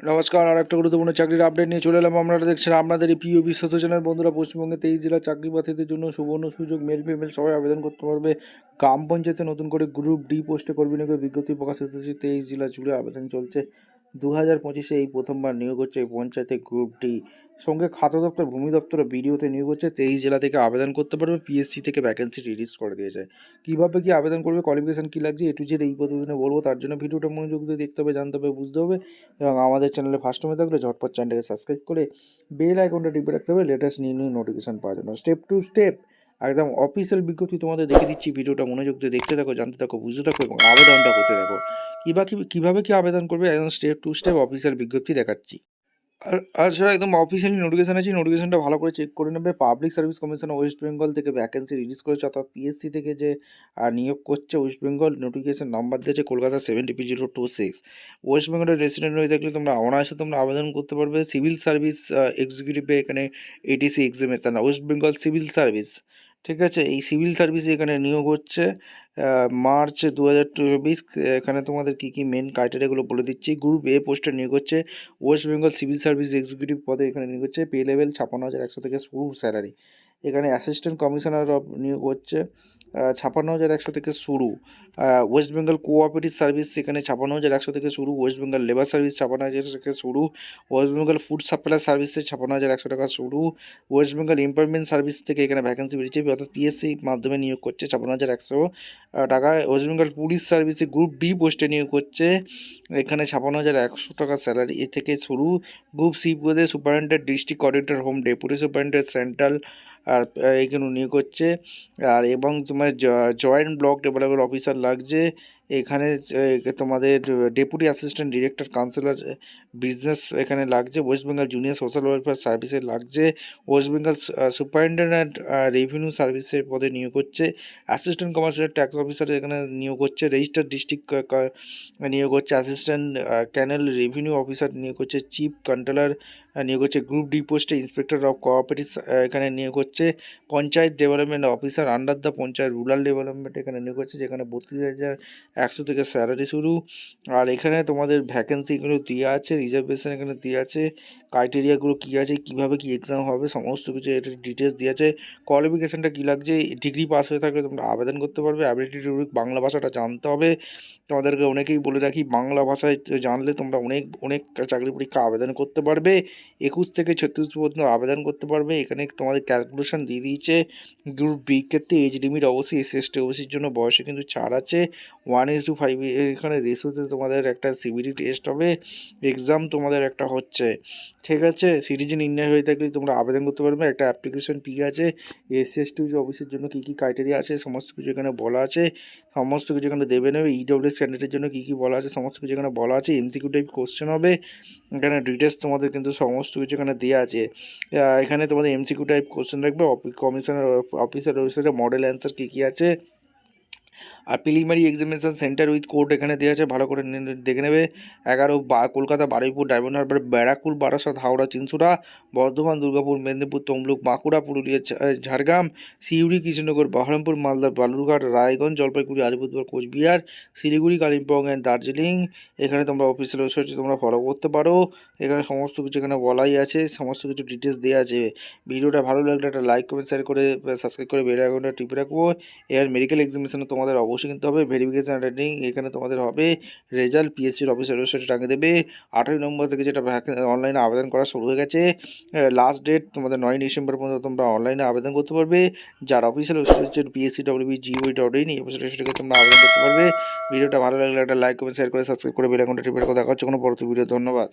নমস্কার, আর একটা গুরুত্বপূর্ণ চাকরির আপডেট নিয়ে চলে এলাম। আপনারা দেখছেন আপনাদের এই প্রিয় বিশ্বত চ্যানেল। বন্ধুরা, পশ্চিমবঙ্গে 23 জেলার চাকরি প্রার্থীদের জন্য সুবর্ণ সুযোগ। মেল ফিমেল সবাই আবেদন করতে পারবে। গ্রাম পঞ্চায়েতে নতুন করে গ্রুপ ডি পোস্টে কর্মী নিয়োগের বিজ্ঞপ্তি প্রকাশিত হয়েছে। 23 জেলা জুড়ে আবেদন চলছে। 2025-এ এই প্রথমবার নিয়োগ হচ্ছে এই পঞ্চায়েতে গ্রুপ ডি। সঙ্গে খাদ্য দপ্তর, ভূমি দপ্তর ও বিডিওতে নিয়োগ হচ্ছে। 23 জেলা থেকে আবেদন করতে পারবে। পিএসসি থেকে ভ্যাকেন্সি রিলিজ করে দিয়েছে। কীভাবে কী আবেদন করবে, কোয়ালিফিকেশান কী লাগছে, এ টু জেড এই প্রতিদিনে বলবো। তার জন্য ভিডিওটা মনোযোগ দিয়ে দেখতে হবে, জানতে হবে, বুঝতে হবে। এবং আমাদের চ্যানেলে ফার্স্ট টাইমে থাকলে ঝটপট চ্যানেলটাকে সাবস্ক্রাইব করে বেল আইকনটা টিপে রাখতে হবে লেটেস্ট নিউ নোটিফিকেশান পাওয়ার জন্য। স্টেপ টু স্টেপ একদম অফিসিয়াল বিজ্ঞপ্তি তোমাদের দেখে দিচ্ছি। ভিডিওটা মনোযোগ দিয়ে দেখতে থাকো, জানতে থাকো, বুঝতে থাকো এবং আবেদনটা করতে থাকো। কীভাবে কী আবেদন করবে একদম স্টেপ টু স্টেপ অফিসিয়াল বিজ্ঞপ্তি দেখাচ্ছি। আচ্ছা, একদম অফিসিয়ালি নোটিফিকেশান আছে। নোটিফিকেশানটা ভালো করে চেক করে নেবে। Public service commission West Bengal থেকে ভ্যাকেন্সি রিলিজ করেছে, অর্থাৎ পিএসসি থেকে যে নিয়োগ করছে ওয়েস্ট বেঙ্গল। নোটিফিকেশান নাম্বার দিয়েছে কলকাতা 7TP026। ওয়েস্ট বেঙ্গলের রেসিডেন্ট হয়ে থাকলে তোমরা অনায়াসে আবেদন করতে পারবে। সিভিল সার্ভিস এক্সিকিউটিভে এখানে ATC examination West Bengal civil service, ঠিক আছে। এই সিভিল সার্ভিসে এখানে নিয়োগ হচ্ছে মার্চ 2024। এখানে তোমাদের কী কী মেন ক্রাইটেরিয়াগুলো বলে দিচ্ছি। গ্রুপ এ পোস্টে নিয়োগ হচ্ছে West Bengal civil service executive পদে এখানে নিয়োগ হচ্ছে। পে লেভেল 56,100 থেকে শুরু স্যালারি। এখানে অ্যাসিস্ট্যান্ট কমিশনার অফ নিয়োগ হচ্ছে 56,100 থেকে শুরু। ওয়েস্ট বেঙ্গল কোঅপারেটিভ সার্ভিস এখানে 56,100 থেকে শুরু। ওয়েস্ট বেঙ্গল লেবার সার্ভিস 56,000 থেকে শুরু। ওয়েস্ট বেঙ্গল ফুড সাপ্লাই সার্ভিসে 56,100 টাকা শুরু। ওয়েস্ট বেঙ্গল এমপ্লয়মেন্ট সার্ভিস থেকে এখানে ভ্যাকেন্সি বেরিয়েছে, অর্থাৎ পিএসসি মাধ্যমে নিয়োগ করছে 56,100 টাকা। ওয়েস্ট বেঙ্গল পুলিশ সার্ভিসে গ্রুপ ডি পোস্টে নিয়োগ করছে, এখানে 56,100 টাকা স্যালারি এ থেকে শুরু। গ্রুপ সি পদে superintendent, district coordinator, home deputy superintendent central আর এখানে নিয়োগ হচ্ছে। আর এবং তোমার জয়েন্ট ব্লক ডেভেলপমেন্ট অফিসার লাগছে এখানে। তোমাদের deputy assistant director councillor business এখানে লাগছে। West Bengal junior social welfare সার্ভিসে লাগছে। ওয়েস্ট বেঙ্গল সুপারিনটেন্ডেন্ট রেভিনিউ সার্ভিসের পদে নিয়োগ হচ্ছে। অ্যাসিস্ট্যান্ট কমার্শিয়াল ট্যাক্স অফিসার এখানে নিয়োগ হচ্ছে। রেজিস্টার্ড ডিস্ট্রিক্ট নিয়োগ হচ্ছে। অ্যাসিস্ট্যান্ট ক্যানেল রেভিনিউ অফিসার নিয়োগ হচ্ছে। চিফ কন্ট্রোলার নিয়োগ হচ্ছে। গ্রুপ ডি পোস্টে ইন্সপেক্টর অফ কোঅপারেটিভ এখানে নিয়োগ হচ্ছে। Panchayat development officer under the panchayat rural development এখানে নিয়োগ হচ্ছে, যেখানে 32,100 থেকে স্যালারি শুরু। আর এখানে তোমাদের ভ্যাকেন্সিগুলো দেওয়া আছে, রিজার্ভেশন এখানে দেওয়া আছে, ক্রাইটেরিয়াগুলো কী আছে, কীভাবে কী এক্সাম হবে, সমস্ত কিছু এটা ডিটেলস দেওয়া আছে। কোয়ালিফিকেশানটা কী লাগছে, ডিগ্রি পাস হয়ে থাকলে তোমরা আবেদন করতে পারবে। অ্যাবিলিটি বাংলা ভাষাটা জানতে হবে। তোমাদেরকে অনেকেই বলে রাখি, বাংলা ভাষায় জানলে তোমরা অনেক চাকরি পরীক্ষা আবেদন করতে পারবে। 21 থেকে 36 পর্যন্ত আবেদন করতে পারবে। এখানে তোমাদের ক্যালকুলেশন দিয়ে দিয়েছে। গ্রুপ বি ক্ষেত্রে এজ লিমিট অবশ্যই এসসি ওবিসির জন্য বয়সে কিন্তু ছাড় আছে। 1:5 এখানে রেশিওতে তোমাদের একটা সিবিটি টেস্ট হবে, এক্সাম তোমাদের একটা হচ্ছে, ঠিক আছে। সিটিজেন ইন্ডিয়া হয়ে থাকলে তোমরা আবেদন করতে পারবে। একটা অ্যাপ্লিকেশন ফি আছে। এসসি অফিসের জন্য কী কী ক্রাইটেরিয়া আছে সমস্ত কিছু এখানে বলা আছে। সমস্ত কিছু এখানে দেবে নেবে। ইডব্লিউএস ক্যান্ডিডেটের জন্য কী কী বলা আছে সমস্ত কিছু এখানে বলা আছে। এমসিকিউ টাইপ কোশ্চেন হবে এখানে। ডিটেলস তোমাদের কিন্তু সমস্ত কিছু এখানে দেওয়া আছে। এখানে তোমাদের এমসিকিউ টাইপ কোশ্চেন থাকবে। কমিশনার অফিসার ওয়েবসাইটে মডেল অ্যান্সার কী কী আছে। আর preliminary examination centre with court এখানে দেওয়া আছে, ভালো করে দেখে নেবে। 11 কলকাতা, বারুইপুর, ডায়মন্ড হারবার, ব্যারাকপুর, বারাসাত, হাওড়া, চিনসুরা, বর্ধমান, দুর্গাপুর, মেদিনীপুর, তমলুক, বাঁকুড়া, পুরুলিয়া, ঝাড়গ্রাম, সিউড়ি, কৃষ্ণনগর, বহরমপুর, মালদা, বালুরঘাট, রায়গঞ্জ, জলপাইগুড়ি, আলিপুরদুয়ার, কোচবিহার, শিলিগুড়ি, কালিম্পং অ্যান্ড দার্জিলিং। এখানে তোমরা অফিসিয়াল ওয়েবসাইটে তোমরা ফলো করতে পারো। এখানে সমস্ত কিছু এখানে বলাই আছে, সমস্ত কিছু ডিটেলস দেওয়া আছে। ভিডিওটা ভালো লাগলে একটা লাইক, কমেন্ট, শেয়ার করে সাবস্ক্রাইব করে বেল আইকনটা টিপে রাখবো। এর মেডিকেল এক্সামিনেশনে তোমাদের অবশ্যই কিন্তু হবে। ভেরিফিকেশান রেটিং এখানে তোমাদের হবে। রেজাল্ট পিএসসির অফিসিয়াল ওয়েবসাইটে টাঙিয়ে দেবে। 18 নম্বর থেকে যেটা অনলাইনে আবেদন করা শুরু হয়ে গেছে। লাস্ট ডেট তোমাদের 9 ডিসেম্বর পর্যন্ত তোমরা অনলাইনে আবেদন করতে পারবে। যার অফিসিয়াল ওয়েবসাইট হচ্ছে PSCWBGOE.in, এই ওয়েবসাইট থেকে তোমরা আবেদন করতে পারবে। ভিডিওটা ভালো লাগলে একটা লাইক, কমেন্ট, শেয়ার করে সাবস্ক্রাইব করে বেল আইকনটা টিপে রাখো। দেখা হচ্ছে কোনো পরবর্তী ভিডিও। ধন্যবাদ।